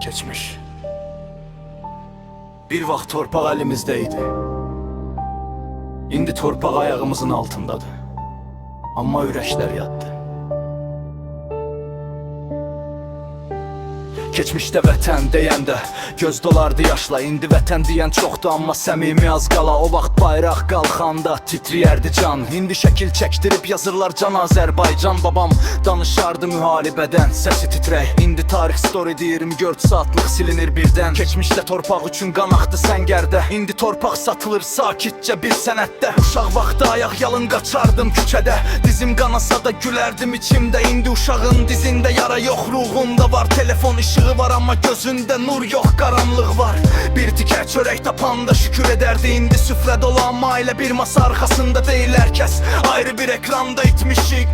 Keçmiş. Bir vaxt torpaq əlimizdəydi. İndi torpaq ayağımızın altındadır. Amma ürəklər yatdı. Keçmişdə vətən deyəndə göz dolardı yaşla. İndi vətən deyən çoxdur, amma səmimi az qala. O vaxt bayraq qalxanda titriyərdi can. İndi şəkil çəkdirib yazırlar Can Azərbaycan. Babam danışardı müharibədən, səsi titrək. İndi tarix story'di, 24 saatlıq silinir birdən. Keçmişdə torpaq üçün qan axdı səngərdə. İndi torpaq satılır sakitcə bir sənətdə. Uşaq vaxtı ayaq yalın qaçardım küçədə. Dizim qanasa da gülərdim içimdə. İndi uşağın dizində yara yox, ruhunda var. Telefon ışığı var, amma gözündə nur yox, qaranlıq var. Bir tikə çörək tapanda şükür edərdi. İndi süfrə dolu, amma ailə bir masa arxasında deyil hər kəs. Ayrı bir ekranda itmişik.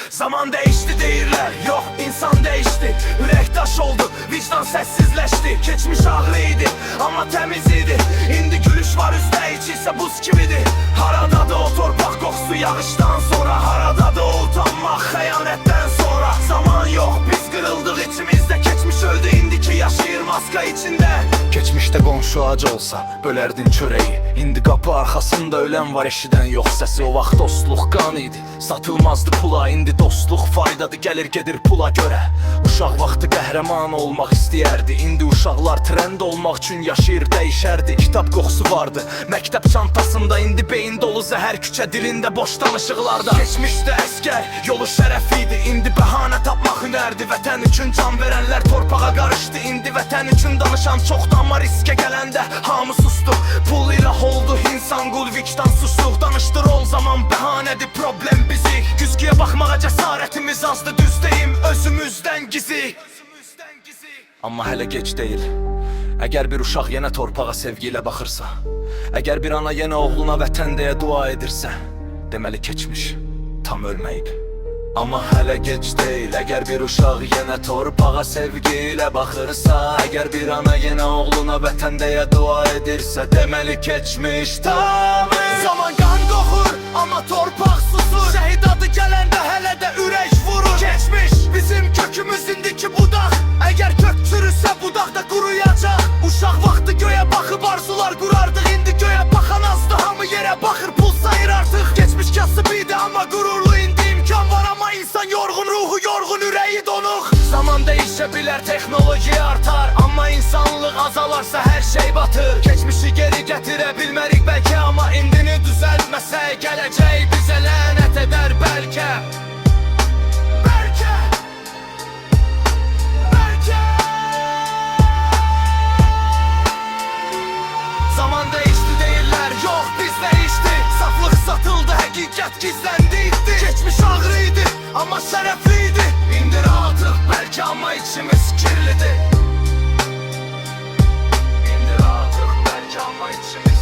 Zaman değişti deyirlər, yox, insan değişti. Ürək daş oldu, vicdan səssizləşdi. Keçmiş ağrı idi, amma təmiz idi. İndi gülüş var üzdə, içi isə buz kimidir. Haradadır o torpaq qoxusu yağışdan sonra? Haradadır o utanmaq xəyanətdən sonra? Zaman yox, biz qırıldıq içimizdə. Keçmiş öldü, indiki yaşayır maska içində. Keçmişdə qonşu acı olsa bölərdin çörəyi. İndi qapı arxasında ölən var, eşidən yox səsi. O vaxt dostluq qan idi, satılmazdı pula. İndi dostluq faydadır, gəlir gedir pula görə. Uşaq vaxtı qəhrəman olmaq istəyərdi. İndi uşaqlar trend olmaq üçün yaşayır, dəyişərdi. Kitab qoxusu vardı məktəb çantasında. İndi beyin dolu zəhər, küçə dilində boş danışıqlarda. Keçmişdə əskər yolu şərəf idi. İndi bəhanə tapmaq hünərdi. Vətən üçün can verənlər torpağa qarışdı. İndi vətən üçün danışan çoxdu, amma riskə gələndə hamı sustu. Pul ilə oldu insan qul, vicdan susluq. Danışdır ol zaman, bəhanədir problem bizi. Güzgüyə baxmağa cəsarətimiz azdı, düz deyim, özümüzdən gizi. Amma hələ gec deyil. Əgər bir uşaq yenə torpağa sevgi ilə baxırsa, əgər bir ana yenə oğluna vətən deyə dua edirsə, deməli keçmiş tam ölməyib. Amma hələ gec deyil. Əgər bir uşaq yenə torpağa sevgi ilə baxırsa, əgər bir ana yenə oğluna vətən deyə dua edirsə, deməli keçmiş tam ölməyib. Zaman qan qoxur, amma torpaq susur. Şəhid adı gələndə hələ də ürək vurur. Keçmiş bizim kökümüz indiki budaq. Əgər kök çürüsə budaq da quruyacaq. Uşaq vaxtı göyə baxıb arzular qurardıq. İndi göyə baxan azdı, hamı yerə baxır, pul sayır artıq. Keçmiş kasıb idi, amma qürurlu. İndi imkan var, amma insan yorğun, ruhu yorğun, ürəyi donuq. Zaman dəyişə bilər, texnoloji artar, amma insanlıq azalarsa hər şey batır. Keçmişi geri gətirə bilmərik bəlkə, amma indini düzəltməsək gələcək bizə lənət edər bəlkə. Zaman değişti deyirlər, yox biz dəyişdi. Saflıq satıldı, həqiqət gizləndi itdi. Keçmiş ağrıydı, amma şərəfliydi. İndi rahatıq bəlkə, amma içimiz kirlidir. İndi rahatıq bəlkə, amma içimiz